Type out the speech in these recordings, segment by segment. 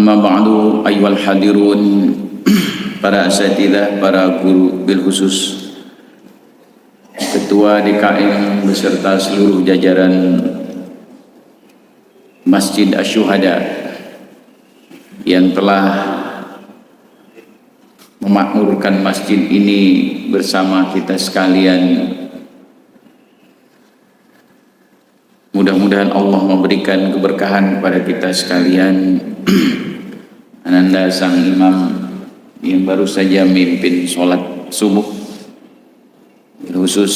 Amma ba'du ayyuhal hadirun, para asatidzah, para guru bil khusus Ketua DKM beserta seluruh jajaran Masjid Asy-Syuhada yang telah memakmurkan masjid ini bersama kita sekalian. Mudah-mudahan Allah memberikan keberkahan kepada kita sekalian. Ananda sang imam yang baru saja memimpin sholat subuh, khusus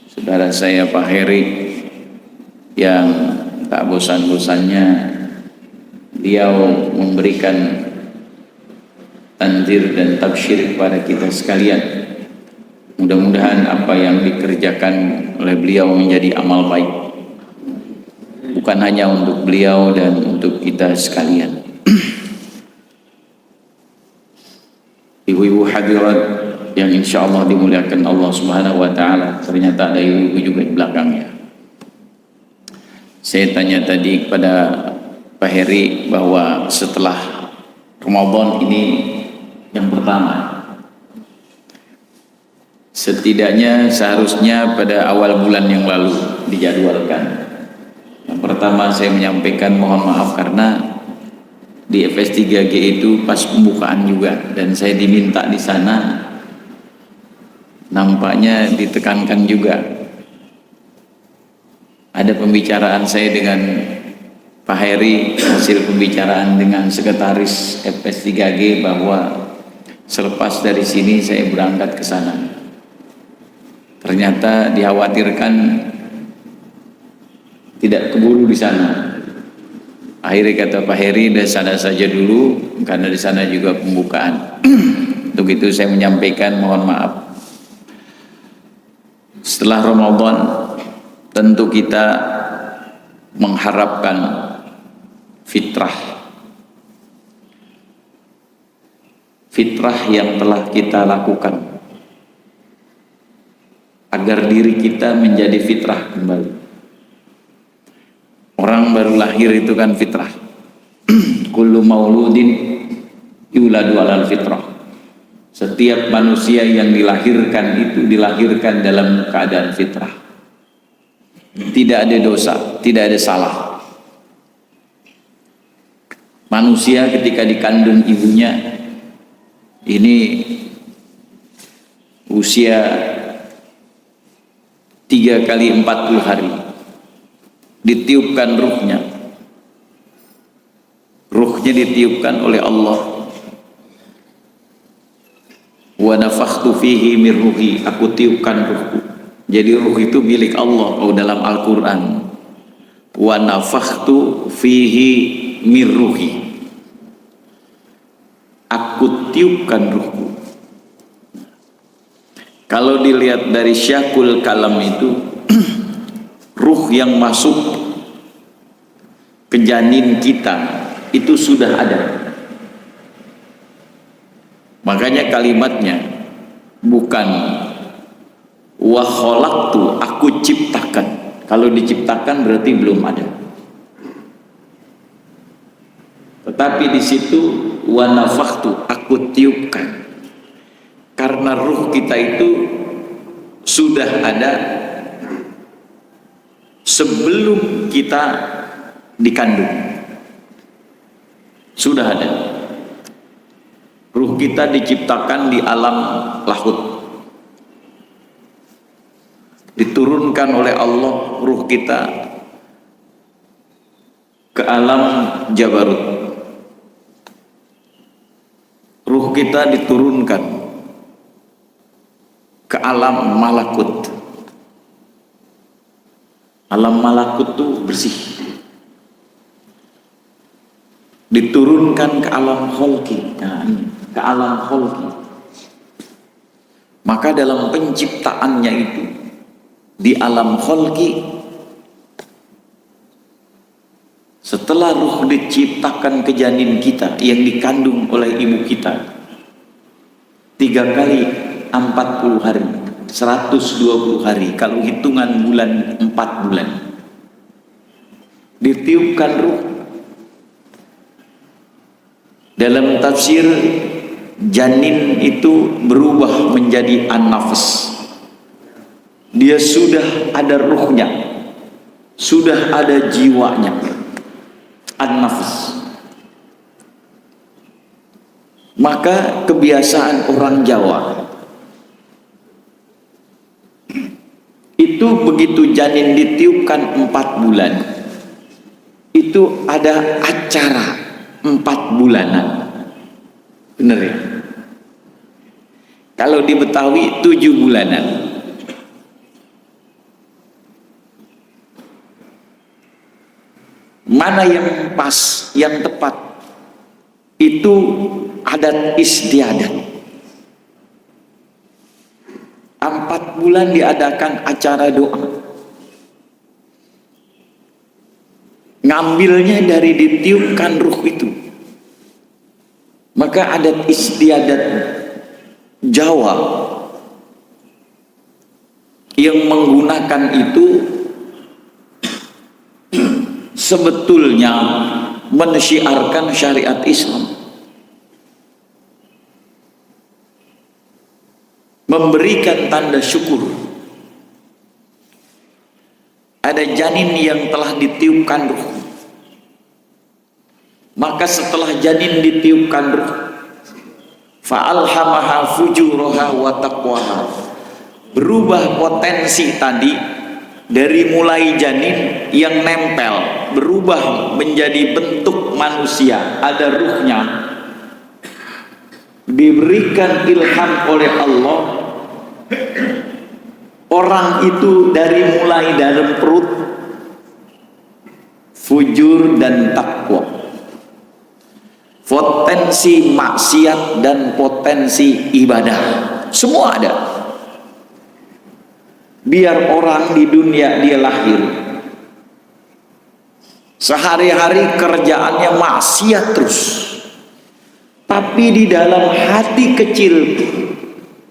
saudara saya Pak Heri yang tak bosan-bosannya beliau memberikan tanzir dan tabsyir kepada kita sekalian. Mudah-mudahan apa yang dikerjakan oleh beliau menjadi amal baik, bukan hanya untuk beliau dan untuk kita sekalian. Ibu-ibu hadirat yang insya Allah dimuliakan Allah Subhanahu wa Ta'ala, ternyata ada ibu juga di belakangnya. Saya tanya tadi kepada Pak Heri bahwa setelah Ramadan ini yang pertama, setidaknya seharusnya pada awal bulan yang lalu dijadwalkan. Yang pertama saya menyampaikan mohon maaf karena di FS3G itu pas pembukaan juga dan saya diminta di sana, nampaknya ditekankan juga. Ada pembicaraan saya dengan Pak Heri, hasil pembicaraan dengan sekretaris FS3G bahwa selepas dari sini saya berangkat ke sana. Ternyata dikhawatirkan tidak keburu di sana. Akhirnya kata Pak Heri, dari sana saja dulu karena di sana juga pembukaan. Untuk itu saya menyampaikan mohon maaf. Setelah Ramadan tentu kita mengharapkan fitrah yang telah kita lakukan agar diri kita menjadi fitrah kembali. Orang baru lahir itu kan fitrah. Kullu mauludin yuladu alal fitrah. Setiap manusia yang dilahirkan itu dilahirkan dalam keadaan fitrah. Tidak ada dosa, tidak ada salah. Manusia ketika dikandung ibunya ini usia 3 kali 40 hari ditiupkan ruhnya ditiupkan oleh Allah. Wa nafakhtu fihi min ruhi, aku tiupkan ruhku. Jadi ruh itu milik Allah. Dalam Al-Quran, wa nafakhtu fihi min ruhi, aku tiupkan ruhku. Kalau dilihat dari syakul kalam itu ruh yang masuk ke janin kita itu sudah ada. Makanya kalimatnya bukan wa khalaqtu, aku ciptakan. Kalau diciptakan berarti belum ada. Tetapi di situ wa nafakhtu, aku tiupkan. Karena ruh kita itu sudah ada sebelum kita dikandung, sudah ada. Ruh kita diciptakan di alam lahut, diturunkan oleh Allah ruh kita ke alam jabarut. Ruh kita diturunkan ke alam malakut. Alam malakut itu bersih. Diturunkan ke alam kholqi. Nah, ini ke alam kholqi. Maka dalam penciptaannya itu di alam kholqi, setelah ruh diciptakan ke janin kita yang dikandung oleh ibu kita 3 kali 40 hari, 120 hari, kalau hitungan bulan 4 bulan, ditiupkan ruh. Dalam tafsir, janin itu berubah menjadi an-nafs. Dia sudah ada ruhnya, sudah ada jiwanya. An-nafs. Maka kebiasaan orang Jawa itu begitu janin ditiupkan 4 bulan, itu ada acara 4 bulanan. Bener ya? Kalau di Betawi 7 bulanan. Mana yang pas, yang tepat? Itu adat istiadat. 4 bulan diadakan acara doa. Ngambilnya dari ditiupkan ruh itu. Maka adat istiadat Jawa yang menggunakan itu sebetulnya mensyiarkan syariat Islam, memberikan tanda syukur. Ada janin yang telah ditiupkan ruh, maka setelah janin ditiupkan ruh, fa'alhamaha fujuraha wa taqwaha, berubah potensi tadi dari mulai janin yang nempel, berubah menjadi bentuk manusia, ada ruhnya, diberikan ilham oleh Allah. Orang itu dari mulai dalam perut fujur dan takwa, potensi maksiat dan potensi ibadah, semua ada. Biar orang di dunia dia lahir, sehari-hari kerjaannya maksiat terus, tapi di dalam hati kecil,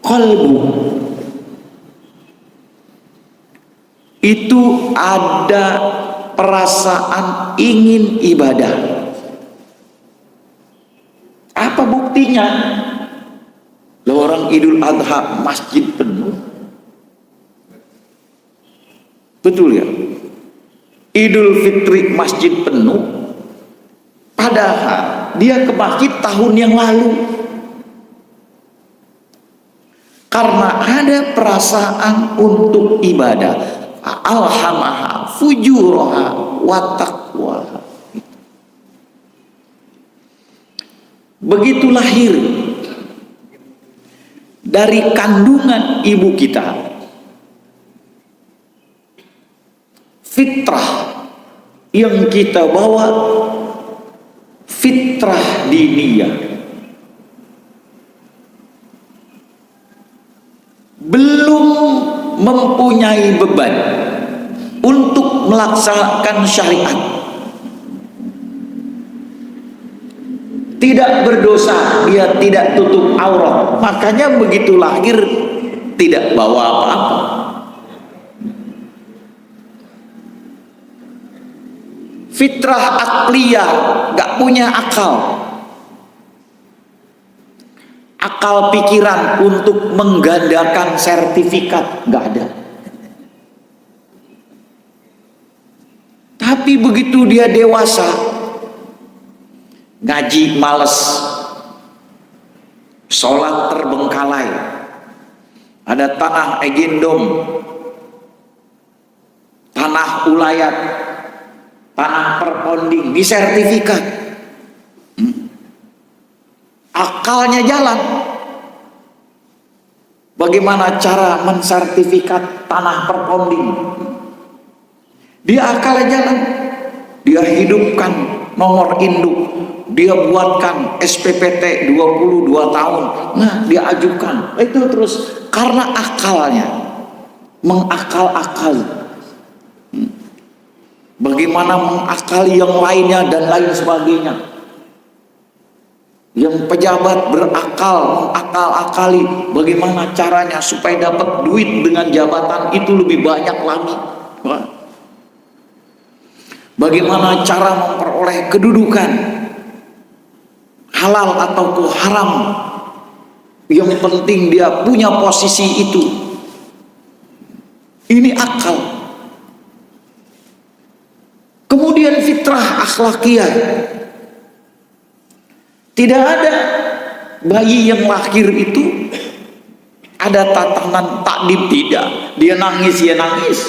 qalbu, itu ada perasaan ingin ibadah. Apa buktinya? Lah orang Idul Adha masjid penuh. Betul ya? Idul Fitri masjid penuh. Padahal dia ke masjid tahun yang lalu. Karena ada perasaan untuk ibadah. Alhamaha fujuraha wa taqwaha. Begitu lahir dari kandungan ibu kita, fitrah yang kita bawa, fitrah diniyah, belum mempunyai beban untuk melaksanakan syariat, tidak berdosa, dia tidak tutup aurat, makanya begitu lahir tidak bawa apa-apa. Fitrah akliyah, gak punya akal, akal pikiran untuk menggandakan sertifikat gak ada. Tapi begitu dia dewasa, ngaji males, sholat terbengkalai, ada tanah egendom, tanah ulayat, tanah perponding, disertifikat. Akalnya jalan. Bagaimana cara mensertifikat tanah perponding? Dia akalnya jalan. Dia hidupkan nomor induk, dia buatkan SPPT 22 tahun. Nah, dia ajukan. Itu terus karena akalnya mengakal-akali. Bagaimana mengakali yang lainnya dan lain sebagainya. Yang pejabat berakal, mengakal-akali bagaimana caranya supaya dapat duit dengan jabatan itu lebih banyak lagi. Bagaimana cara memperoleh kedudukan, halal halal atau haram. Yang penting dia punya posisi itu. Ini akal. Kemudian fitrah akhlakiyah. Tidak ada bayi yang lahir itu ada tatanan takdim, tidak. Dia nangis, ya nangis.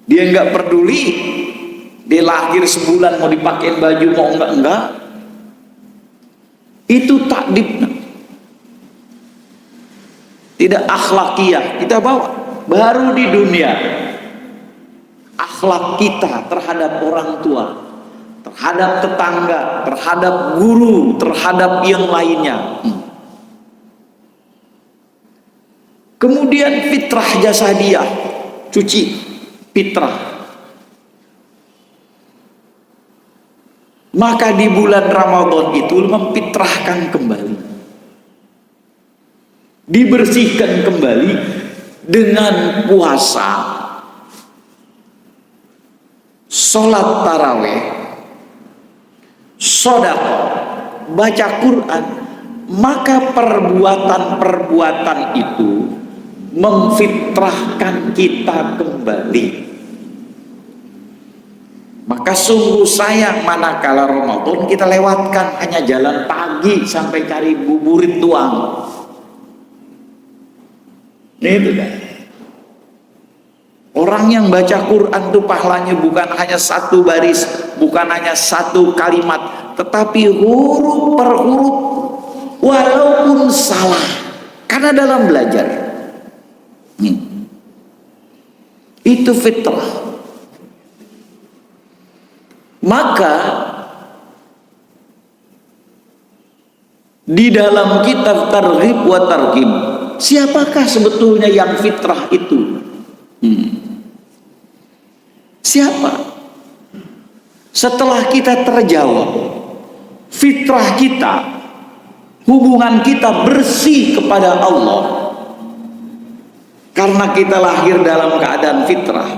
Dia nggak peduli. Dia lahir sebulan mau dipakein baju mau enggak. Itu takdim. Tidak akhlakiyah. Kita bawa baru di dunia. Akhlak kita terhadap orang tua, terhadap tetangga, terhadap guru, terhadap yang lainnya. Kemudian fitrah jasadiyah, cuci fitrah. Maka di bulan Ramadan itu memfitrahkan kembali, dibersihkan kembali dengan puasa, sholat taraweh, sedekah, baca Quran. Maka perbuatan-perbuatan itu memfitrahkan kita kembali. Maka sungguh sayang manakala Ramadan kita lewatkan hanya jalan pagi sampai cari buburit doang. Itu kan. Orang yang baca Quran itu pahalanya bukan hanya satu baris, bukan hanya satu kalimat, tetapi huruf per huruf walaupun salah. Karena dalam belajar itu fitrah. Maka di dalam kitab Targhib wa Tarhib, siapakah sebetulnya yang fitrah itu? Siapa? Setelah kita terjawab fitrah kita, hubungan kita bersih kepada Allah karena kita lahir dalam keadaan fitrah,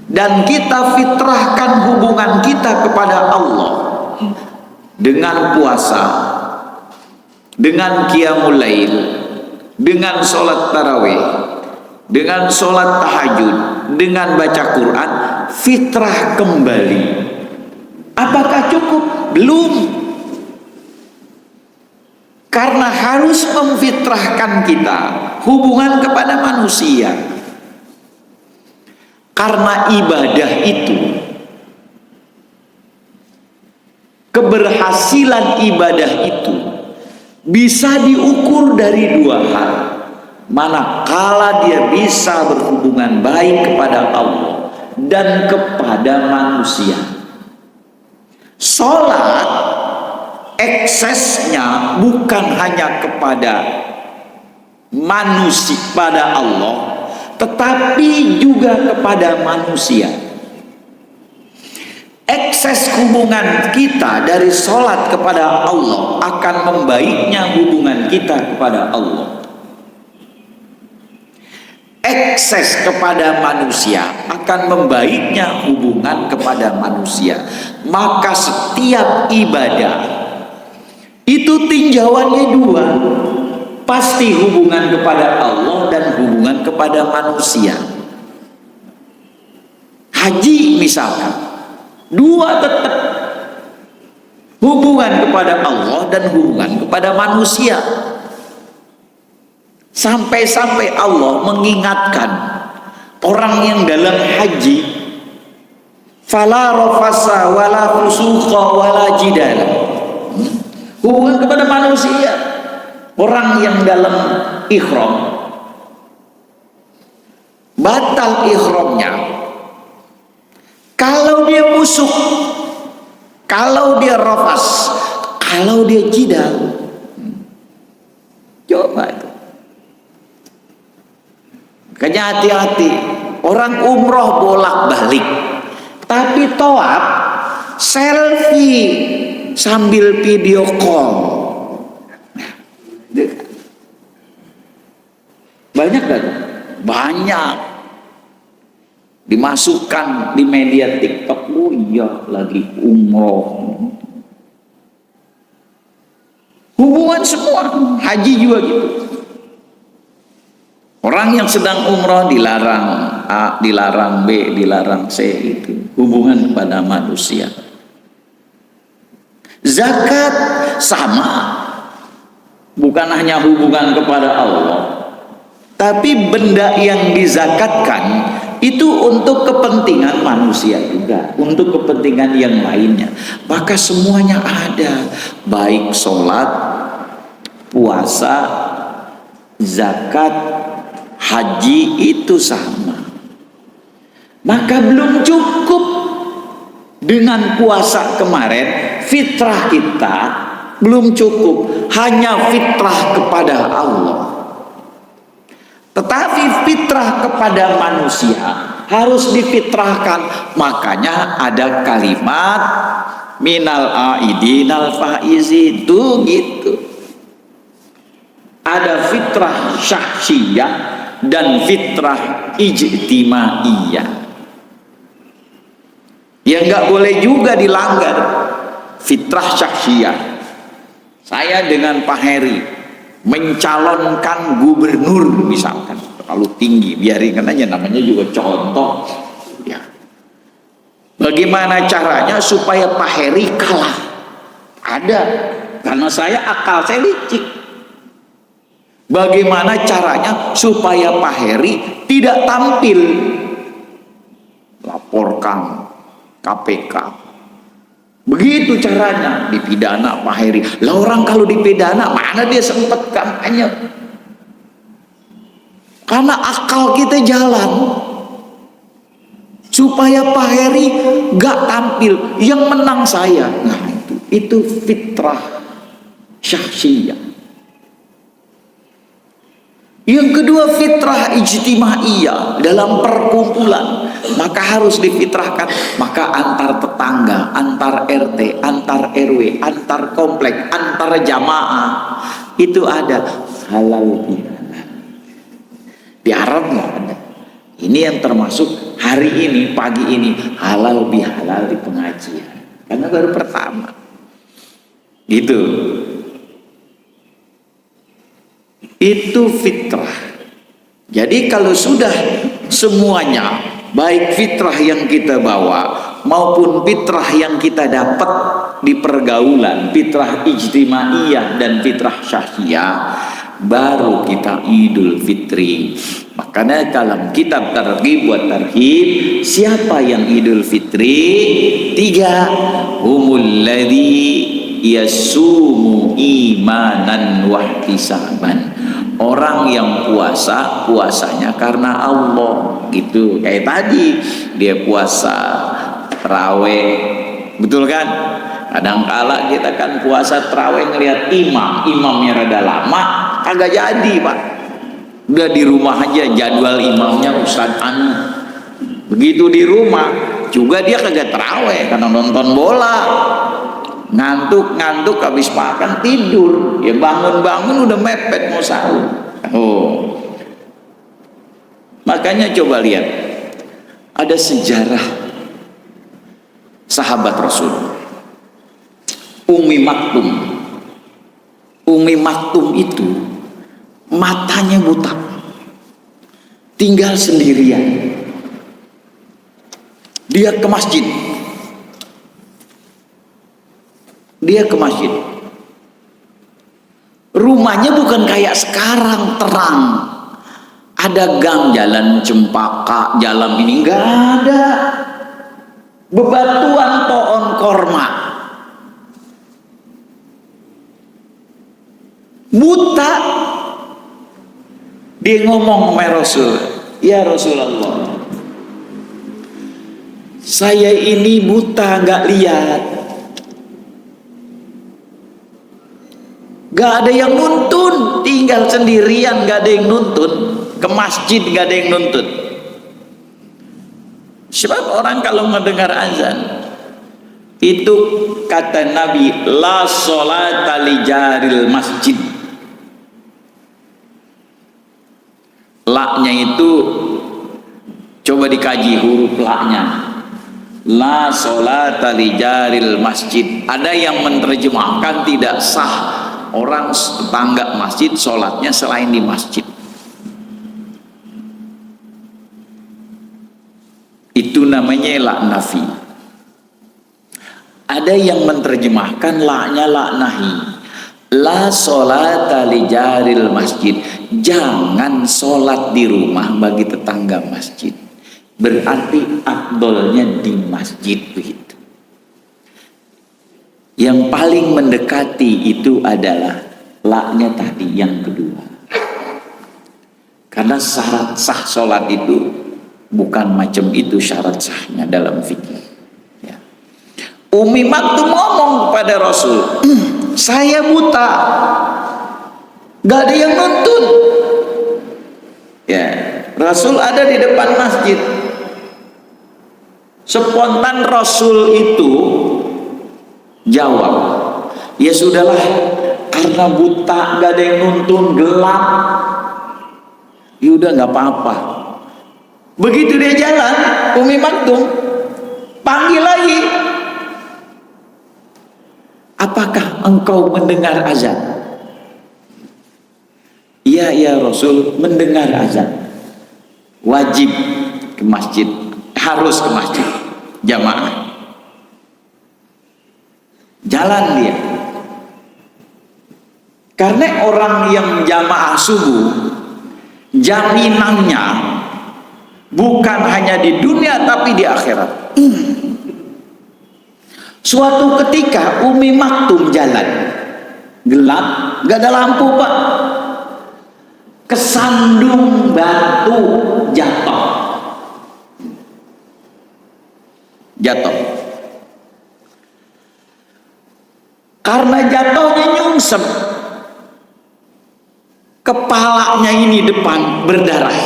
dan kita fitrahkan hubungan kita kepada Allah dengan puasa, dengan qiyamul lail, dengan sholat tarawih, dengan sholat tahajud, dengan baca Quran, fitrah kembali. Apakah cukup? Belum. Karena harus memfitrahkan kita hubungan kepada manusia. Karena ibadah itu, keberhasilan ibadah itu bisa diukur dari dua hal. Manakala dia bisa berhubungan baik kepada Allah dan kepada manusia. Sholat eksesnya bukan hanya kepada manusia, pada Allah, tetapi juga kepada manusia. Ekses hubungan kita dari sholat kepada Allah akan membaiknya hubungan kita kepada Allah. Ekses kepada manusia akan membaiknya hubungan kepada manusia. Maka setiap ibadah itu tinjauannya dua, pasti hubungan kepada Allah dan hubungan kepada manusia. Haji misalkan, dua tetap, hubungan kepada Allah dan hubungan kepada manusia. Sampai-sampai Allah mengingatkan orang yang dalam haji, fala rafasa wala fusuqa wala jidala. Hubungan kepada manusia. Orang yang dalam ihram, batal ihramnya kalau dia busuk, kalau dia rafas, kalau dia jidal. Coba itu. Makanya hati-hati. Orang umroh bolak-balik, tapi tawaf selfie sambil video call. Banyak kan? Banyak. Dimasukkan di media TikTok. Oh iya, lagi umroh. hubungan semua. Haji juga gitu. Orang yang sedang umroh dilarang A, dilarang B, dilarang C, itu hubungan kepada manusia. Zakat sama, bukan hanya hubungan kepada Allah, tapi benda yang dizakatkan itu untuk kepentingan manusia juga, untuk kepentingan yang lainnya. Maka semuanya ada, baik sholat, puasa, zakat, haji, itu sama. Maka belum cukup dengan puasa kemarin, fitrah kita belum cukup hanya fitrah kepada Allah, tetapi fitrah kepada manusia harus difitrahkan. Makanya ada kalimat minal aidinal faizin itu gitu. Ada fitrah syahsiyah dan fitrah ijtimaiyah yang nggak boleh juga dilanggar. Fitrah syahsiyah, saya dengan Pak Heri mencalonkan gubernur misalkan, terlalu tinggi, biarin aja, namanya juga contoh ya. Bagaimana caranya supaya Pak Heri kalah? Ada, karena akal saya licik. Bagaimana caranya supaya Pak Heri tidak tampil? Laporkan KPK. Begitu caranya, dipidana Pak Heri. Lah orang kalau dipidana mana dia sempat kampanye? Karena akal kita jalan supaya Pak Heri gak tampil, yang menang saya. Nah itu fitrah syahsiyah. Yang kedua fitrah ijtimaiyah, dalam perkumpulan maka harus difitrahkan. Maka antar tetangga, antar RT, antar RW, antar komplek, antar jamaah itu ada halal bihalal. Di Arab nggak ada. Ini yang termasuk hari ini, pagi ini, halal bihalal di pengajian, karena baru pertama gitu. Itu fitrah. Jadi kalau sudah semuanya, baik fitrah yang kita bawa maupun fitrah yang kita dapat di pergaulan, fitrah ijtimaiyah dan fitrah syahsiyah, baru kita Idul Fitri. Makanya dalam kitab Targhib wa Tarhib, siapa yang Idul Fitri? 3. Humul ladzi yasumu imanan wahtisaban. Orang yang puasa, puasanya karena Allah gitu. Kayak tadi dia puasa terawih, betul kan? Kadangkala kita kan puasa terawih ngelihat imamnya rada lama, kagak jadi Pak. Udah di rumah aja jadwal imamnya Ustadz Anu. Begitu di rumah juga dia kagak terawih karena nonton bola. Ngantuk habis makan tidur, ya bangun udah mepet mau sahur. Makanya coba lihat, ada sejarah sahabat Rasul, Ummi Maktum itu matanya buta, tinggal sendirian. Dia ke masjid. Rumahnya bukan kayak sekarang terang, ada gang, jalan cempaka, jalan ini nggak ada, bebatuan pohon korma. Buta. Dia ngomong sama Rasul, ya Rasulullah, saya ini buta, nggak lihat. Gak ada yang nuntun, tinggal sendirian, gak ada yang nuntun. Ke masjid gak ada yang nuntun. Sebab orang kalau mendengar azan, itu kata Nabi, la sholata li jaril masjid. Laknya itu coba dikaji huruf laknya. La sholata li jaril masjid. Ada yang menerjemahkan tidak sah orang tetangga masjid sholatnya selain di masjid. Itu namanya la nafi. Ada yang menerjemahkan la-nya la nahi. La sholata li jaril masjid. Jangan sholat di rumah bagi tetangga masjid. Berarti afdolnya di masjid begitu. Yang paling mendekati itu adalah la-nya tadi yang kedua. Karena syarat sah sholat itu bukan macam itu syarat sahnya dalam fikih. Ya. Umi Maktum ngomong kepada Rasul, saya buta, gak ada yang nuntun. Ya, Rasul ada di depan masjid. Spontan Rasul itu jawab, ya sudahlah, karena buta, gak ada yang nuntun, gelap, ya udah gak apa-apa. Begitu dia jalan, Umi Maktum panggil lagi, apakah engkau mendengar azan? Iya ya Rasul, mendengar azan. Wajib ke masjid, harus ke masjid jamaah. Jalan dia, karena orang yang jamaah subuh jaminannya bukan hanya di dunia tapi di akhirat. Suatu ketika Umi Maktum jalan, gelap, gak ada lampu pak, kesandung batu, jatuh. Karena jatuhnya nyungsep, kepalanya ini depan berdarah.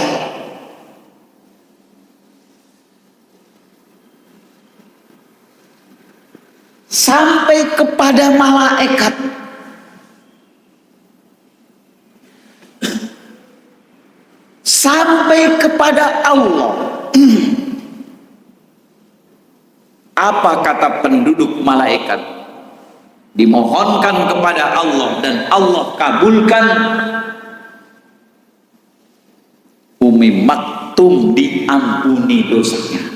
Sampai kepada malaikat. Sampai kepada Allah. Apa kata penduduk malaikat? Dimohonkan kepada Allah dan Allah kabulkan. Umi Maktum diampuni dosanya.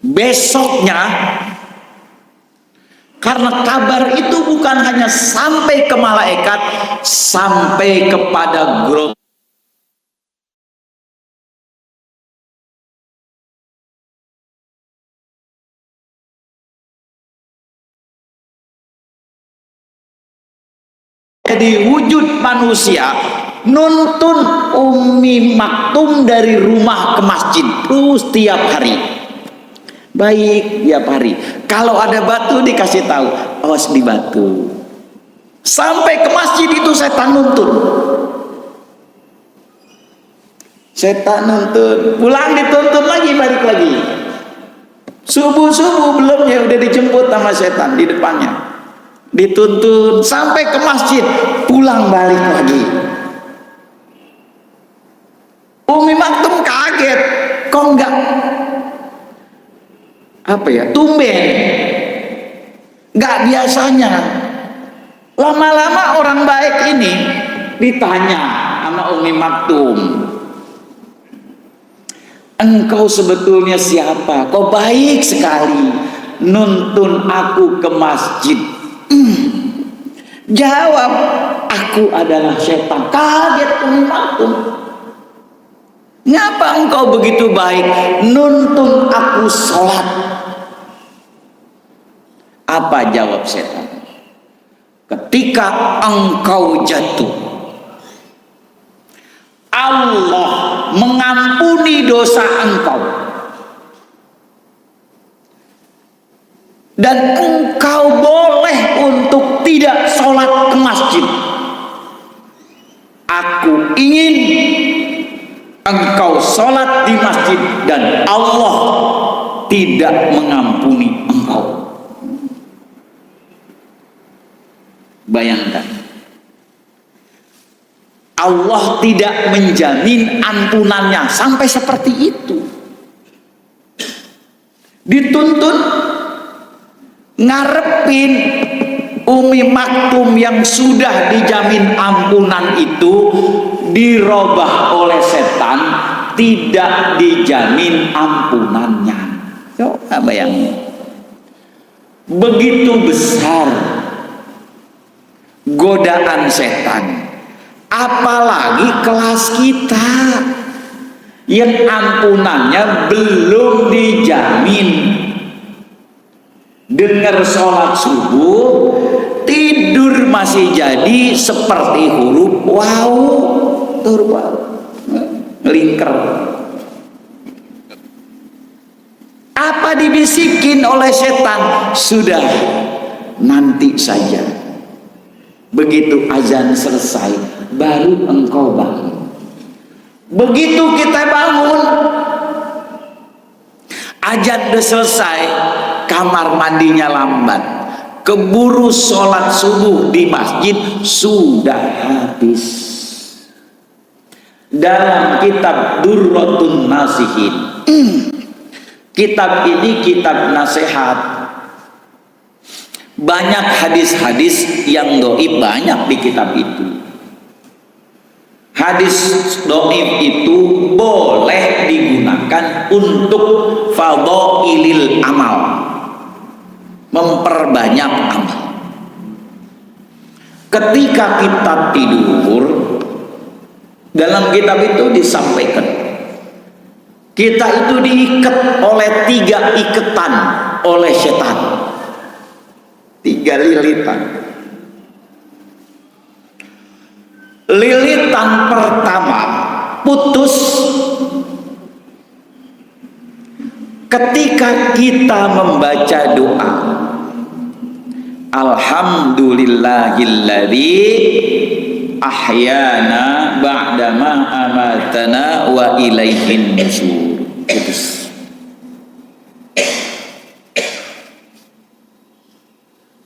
Besoknya, karena kabar itu bukan hanya sampai ke malaikat, sampai kepada grup jadi wujud manusia nuntun Umi Maktum dari rumah ke masjid terus tiap hari. Baik tiap hari. Kalau ada batu dikasih tahu, awas di batu. Sampai ke masjid itu setan nuntun. Setan nuntun, pulang dituntun lagi, balik lagi. Subuh-subuh belum ya udah dijemput sama setan di depannya. Dituntun sampai ke masjid, pulang balik lagi. Umi Maktum kaget, kok enggak tumben, nggak biasanya. Lama-lama orang baik ini ditanya sama Umi Maktum, engkau sebetulnya siapa? Kau baik sekali nuntun aku ke masjid. Jawab, aku adalah setan. Kaget Umi Maktum. Ngapa engkau begitu baik nuntun aku sholat? Apa jawab setan? Ketika engkau jatuh, Allah mengampuni dosa engkau dan engkau boleh untuk tidak sholat ke masjid. Aku ingin engkau sholat di masjid dan Allah tidak mengampuni engkau. Bayangkan, Allah tidak menjamin ampunannya sampai seperti itu. dituntut ngarepin Umi Maktum yang sudah dijamin ampunan itu dirubah oleh setan, tidak dijamin ampunannya. Coba bayangin, begitu besar godaan setan, apalagi kelas kita yang ampunannya belum dijamin. Dengar sholat subuh, tidur masih jadi seperti huruf wow, turba ngelingker. Apa dibisikin oleh setan? Sudah, nanti saja. Begitu azan selesai, baru engkau bangun. Begitu kita bangun, azan udah selesai, kamar mandinya lambat, keburu sholat subuh di masjid sudah habis. Dalam kitab Durratun Nasihin, kitab ini kitab nasihat, banyak hadis-hadis yang doib, banyak di kitab itu. Hadis doib itu boleh digunakan untuk fadhailil amal, memperbanyak amal. Ketika kita tidur, dalam kitab itu disampaikan, kita itu diikat oleh 3 ikatan oleh setan, 3 lilitan. Lilitan pertama putus ketika kita membaca doa alhamdulillahilladzi ahyana ba'dama amatana wa ilaihin nusyur. Putus.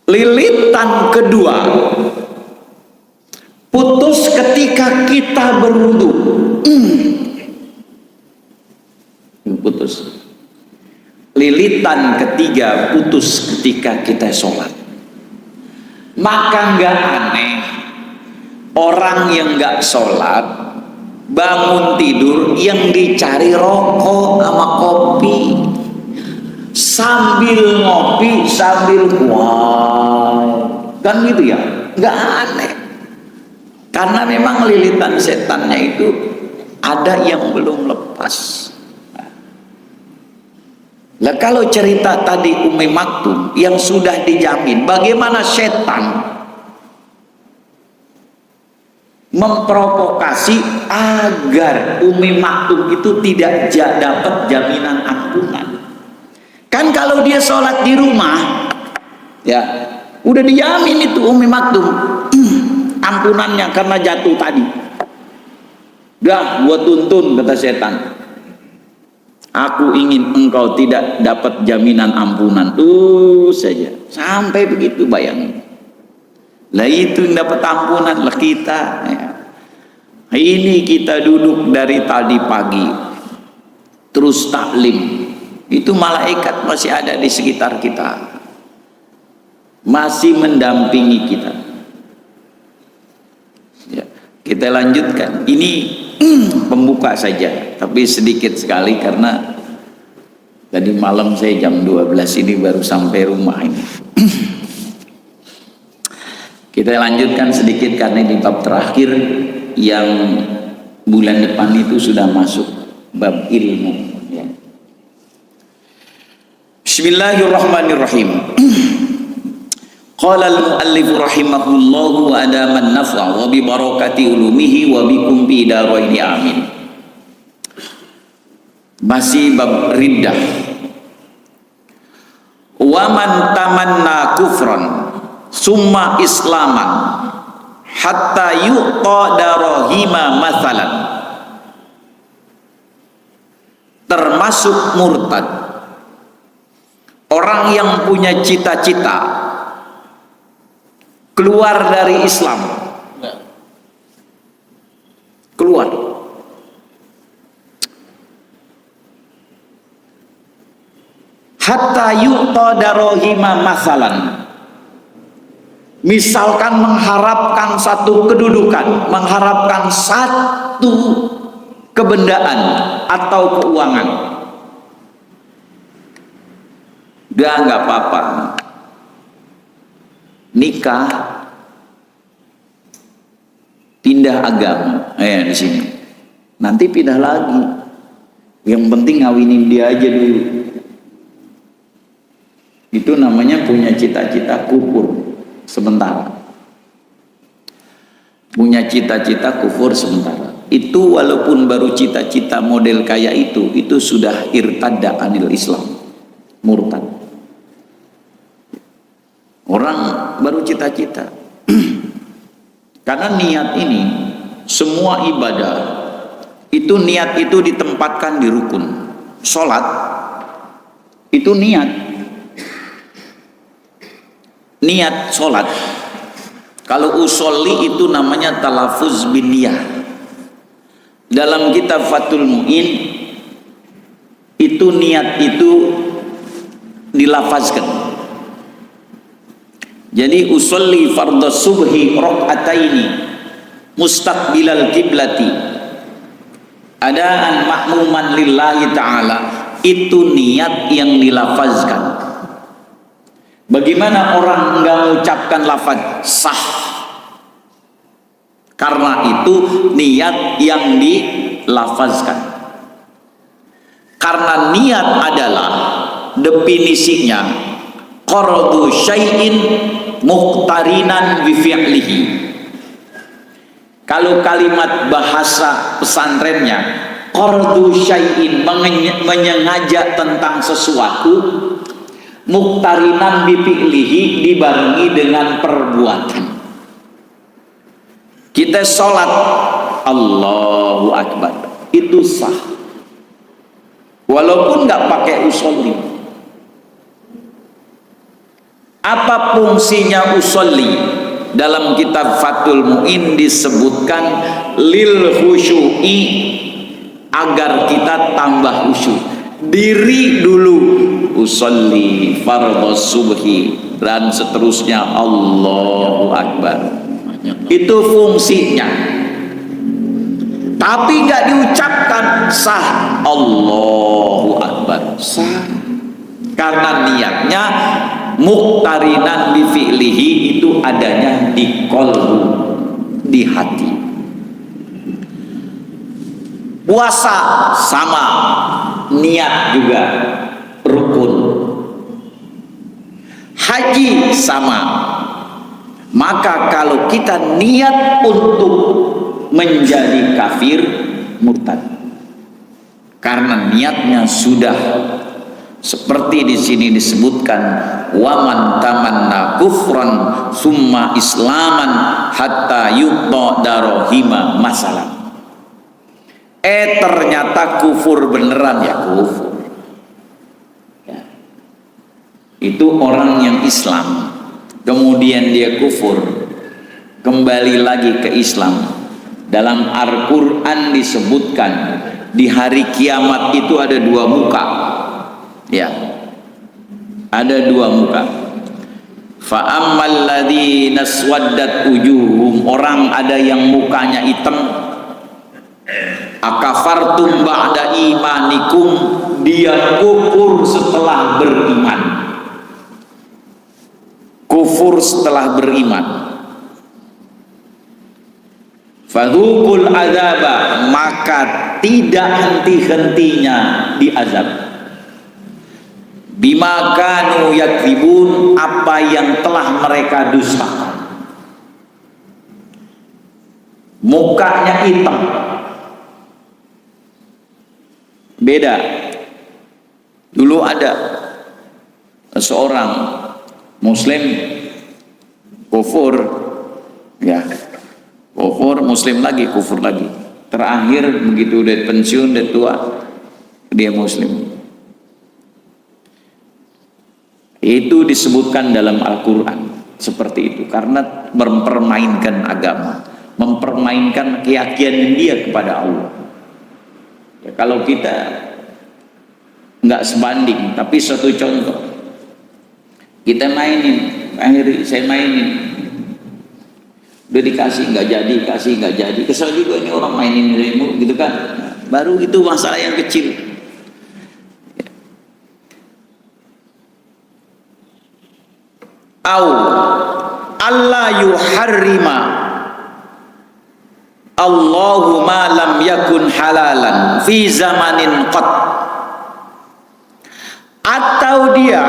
Lilitan kedua putus ketika kita berwudu. Putus. Lilitan ketiga putus ketika kita sholat. Maka nggak aneh orang yang nggak sholat bangun tidur yang dicari rokok sama kopi, sambil ngopi sambil kan gitu ya, nggak aneh. Karena memang lilitan setannya itu ada yang belum lepas. Lah kalau cerita tadi Umi Maktum yang sudah dijamin, bagaimana setan memprovokasi agar Umi Maktum itu tidak dapat jaminan ampunan? Kan kalau dia sholat di rumah, ya udah dijamin itu Umi Maktum ampunannya karena jatuh tadi. Dah, gua tuntun, kata setan. Aku ingin engkau tidak dapat jaminan ampunan. Tuh saja. Sampai begitu, bayangin. Lah itu yang dapat ampunan lah kita. Ya. Ini kita duduk dari tadi pagi. Terus taklim. Itu malaikat masih ada di sekitar kita. Masih mendampingi kita. Ya, kita lanjutkan. Ini pembuka saja, tapi sedikit sekali karena tadi malam saya jam 12 ini baru sampai rumah ini. Kita lanjutkan sedikit karena di bab terakhir yang bulan depan itu sudah masuk bab ilmu. Ya. Bismillahirrahmanirrahim. Qala al-muallif rahimahullahu wa adaman naf'a wa bi barakati ulumihi wa bikum bi daraini amin. Masih bab riddah. Wa man tamanna kufran summa islaman hatta yu'ta darahima mathalan, termasuk murtad orang yang punya cita-cita keluar dari Islam, keluar, hatta yu'ta darahima masalan. Misalkan mengharapkan satu kedudukan, mengharapkan satu kebendaan atau keuangan. Nggak apa-apa. Nikah, pindah agama, di sini. Nanti pindah lagi. Yang penting ngawinin dia aja dulu. Itu namanya punya cita-cita kufur sementara. Punya cita-cita kufur sementara. Itu walaupun baru cita-cita model kayak itu sudah irtadda anil Islam, murtad. Orang baru cita-cita. Karena niat ini, semua ibadah itu niat itu ditempatkan di rukun. Sholat itu niat sholat. Kalau usolli itu namanya talafuz bin niyah. Dalam kitab Fathul Mu'in itu niat itu dilafazkan. Jadi usolli fardhu subhi rakaataini mustaqbilal kiblati adaan ma'muman lillahi ta'ala, itu niat yang dilafazkan. Bagaimana orang enggak mengucapkan lafaz sah? Karena itu niat yang dilafazkan. Karena niat adalah definisinya qardu syai'in muqtarinan bi fi'lihi. Kalau kalimat bahasa pesantrennya qardu syai'in, menyengaja tentang sesuatu, muqtarinan bi fi'lihi, dibarengi dengan perbuatan. Kita sholat Allahu Akbar, itu sah walaupun nggak pakai usolli. Apa fungsinya usolli? Dalam kitab Fathul Mu'in disebutkan lil khusyu'i, agar kita tambah khusyuk. Diri dulu usolli fardhu subhi dan seterusnya Allahu Akbar. Itu fungsinya. Tapi nggak diucapkan sah Allahu Akbar, sah. Karena niatnya muqtarinan bi fi'lihi, itu adanya di qalbu, di hati. Puasa sama, niat juga rukun. Haji sama. Maka kalau kita niat untuk menjadi kafir, murtad. Karena niatnya sudah seperti di sini disebutkan, waman tamanna kufran summa islaman hatta yuqta darahima masalah. Ternyata kufur beneran, ya kufur. Ya. Itu orang yang Islam, kemudian dia kufur, kembali lagi ke Islam. Dalam Al-Quran disebutkan di hari kiamat itu ada dua muka. Ya, ada dua muka. Fa'ammal ladzina aswaddat wujuhum, orang ada yang mukanya hitam. Akafartum ba'da imanikum, dia kufur setelah beriman. Kufur setelah beriman. Fadhuqul adzaba, maka tidak henti-hentinya diazab. Bima kanu yakdzibun, apa yang telah mereka dustakan. Mukanya hitam. Beda. Dulu ada seorang muslim kufur, ya, kufur, muslim lagi, kufur lagi. Terakhir begitu udah pensiun, udah tua, dia muslim. Itu disebutkan dalam Al-Quran seperti itu, karena mempermainkan agama, mempermainkan keyakinan dia kepada Allah. Ya, kalau kita nggak sebanding, tapi satu contoh. Kita mainin, akhirnya saya mainin, udah dikasih nggak jadi, kesel juga ini orang mainin remote gitu kan. Baru itu masalah yang kecil. Au Allah yuharrima Allahu ma lam yakun halalan fi zamanin qat, atau dia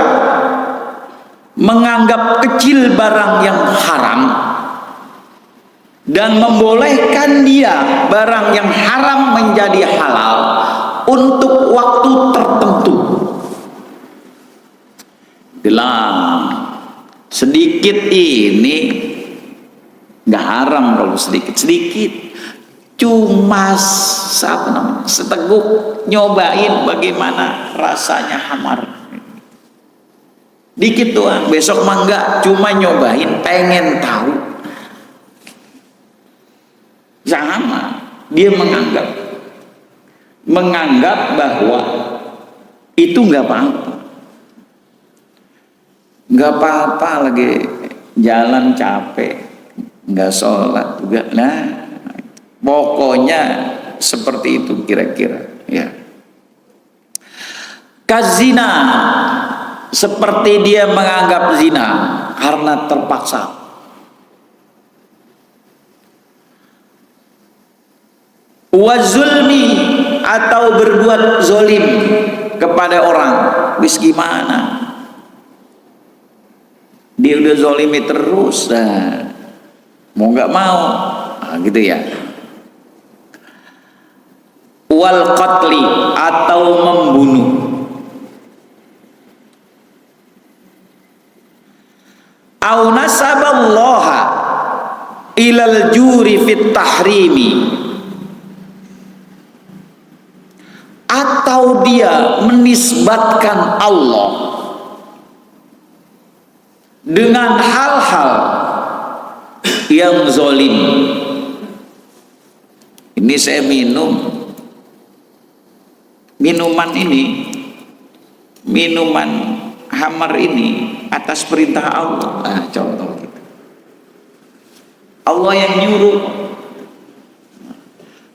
menganggap kecil barang yang haram dan membolehkan dia barang yang haram menjadi halal untuk waktu tertentu. Bilang sedikit ini nggak haram kalau sedikit, cuma seteguk nyobain bagaimana rasanya hamar, dikit doang. Besok mah enggak, cuma nyobain, pengen tahu. Sama dia menganggap bahwa itu nggak apa-apa, lagi jalan capek, nggak sholat juga. Nah, pokoknya seperti itu kira-kira ya. Kazina, seperti dia menganggap zina karena terpaksa. Wazulmi, atau berbuat zolim kepada orang. Wis gimana? Dia udah zolimi terus, nah, mau nggak mau, nah, gitu ya. Wal qatli, atau membunuh. Au nasaballaha ilal juri fit tahrimi, atau dia menisbatkan Allah dengan hal-hal yang zolim. Ini saya minuman hamar ini atas perintah Allah. Nah, contoh gitu. Allah yang nyuruh.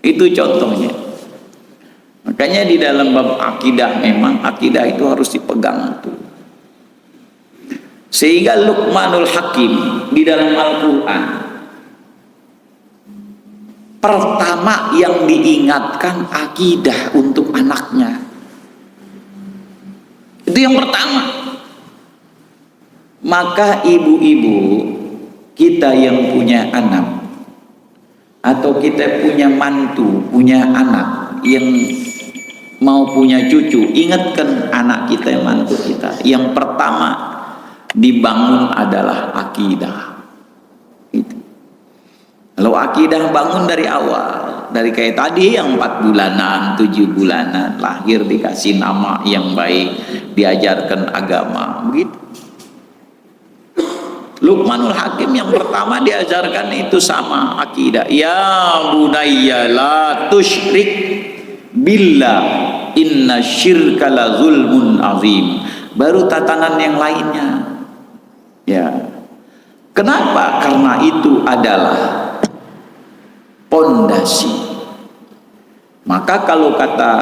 Itu contohnya. Makanya di dalam bab akidah, memang akidah itu harus dipegang tuh. Sehingga Luqmanul Hakim di dalam Al-Quran pertama yang diingatkan akidah untuk anaknya. Itu yang pertama. Maka ibu-ibu kita yang punya anak, atau kita punya mantu, punya anak yang mau punya cucu, ingatkan anak kita, mantu kita, yang pertama dibangun adalah akidah. Itu. Kalau akidah bangun dari awal, dari kayak tadi yang 4 bulanan, 7 bulanan, lahir dikasih nama yang baik, diajarkan agama, begitu. Luqmanul Hakim yang pertama diajarkan itu sama akidah. Ya bunayya la tusyrik billah inna syirka la zulmun azim. Baru tatanan yang lainnya. Ya. Kenapa? Karena itu adalah pondasi. Maka kalau kata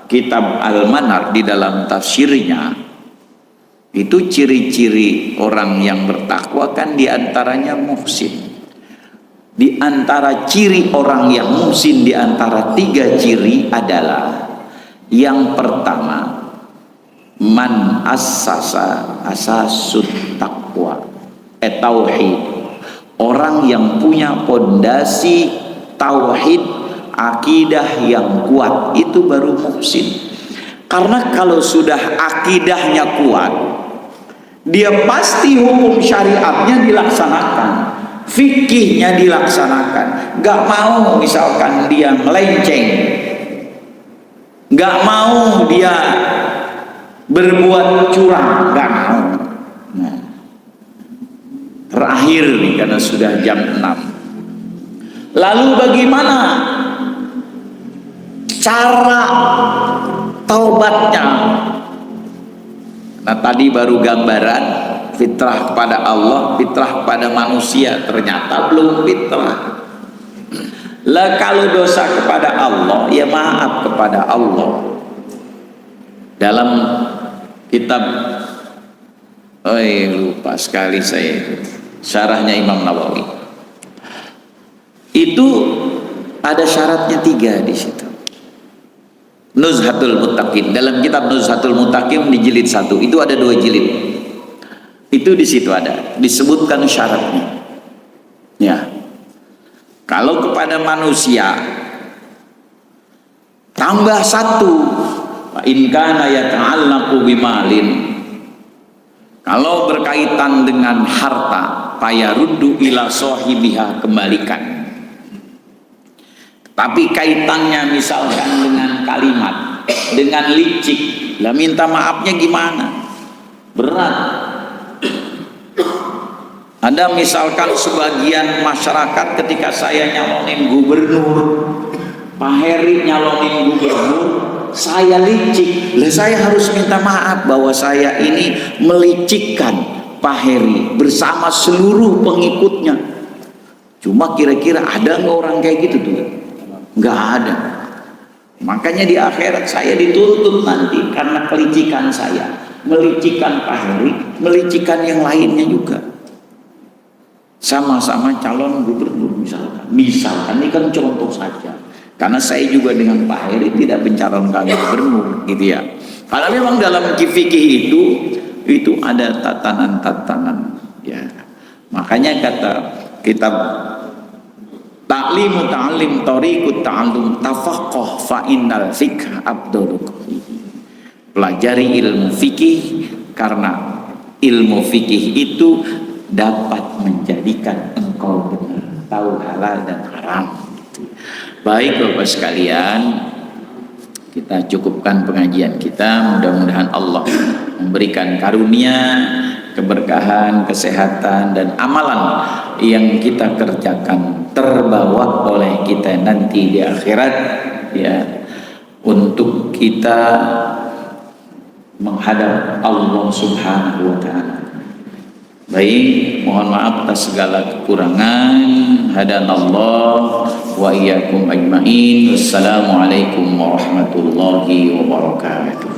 kitab Al-Manar di dalam tafsirnya, itu ciri-ciri orang yang bertakwa kan diantaranya muhsin. Di antara ciri orang yang muhsin, di antara 3 ciri adalah yang pertama, man assasa asasut taqwa tauhid. Orang yang punya pondasi tauhid, akidah yang kuat, itu baru muhsin. Karena kalau sudah akidahnya kuat, dia pasti hukum syariatnya dilaksanakan, fikihnya dilaksanakan. Gak mau misalkan dia melenceng, gak mau dia berbuat curang, gak mau. Nah, terakhir nih, karena sudah jam 6. Lalu bagaimana cara tobatnya. Nah tadi baru gambaran fitrah kepada Allah, fitrah kepada manusia, ternyata belum fitrah. Lah kalau dosa kepada Allah, ya maaf kepada Allah. Dalam kitab, lupa sekali saya itu, syarahnya Imam Nawawi. Itu ada syaratnya 3 di situ. Nuzhatul Muttaqin, dalam kitab Nuzhatul Muttaqin di jilid 1 itu ada 2 jilid. Itu di situ ada disebutkan syaratnya. Ya. Kalau kepada manusia tambah 1, in kana yata'allaqu bimalin. Kalau berkaitan dengan harta, fayaruddu ila sahibiha, kembalikan. Tapi kaitannya misalkan dengan kalimat, dengan licik, lah minta maafnya gimana? Berat. Ada misalkan sebagian masyarakat ketika saya nyalonin gubernur, Pak Heri nyalonin gubernur, saya licik, lah saya harus minta maaf bahwa saya ini melicikkan Pak Heri bersama seluruh pengikutnya. Cuma kira-kira ada nggak orang kayak gitu tuh? Nggak ada. Makanya di akhirat saya dituntut nanti karena kelicikan saya, melicikan Pak Heri, melicikan yang lainnya juga. Sama-sama calon gubernur misalkan ini kan contoh saja. Karena saya juga dengan Pak Heri tidak mencalonkan gubernur, gitu ya. Karena memang dalam fikih itu ada tatanan-tatanan, ya. Makanya kata kitab Ta'limu ta'lim tariqut ta'allum tafaqqah fa innal fiqh abdul. Pelajari ilmu fikih karena ilmu fikih itu dapat menjadikan engkau benar tahu halal dan haram. Baik Bapak sekalian, kita cukupkan pengajian kita. Mudah-mudahan Allah memberikan karunia, keberkahan, kesehatan, dan amalan yang kita kerjakan terbawa oleh kita nanti di akhirat, ya, untuk kita menghadap Allah Subhanahu wa Ta'ala. Baik, mohon maaf atas segala kekurangan. Hadanallah wa iyyakum ajmain. Wassalamualaikum warahmatullahi wabarakatuh.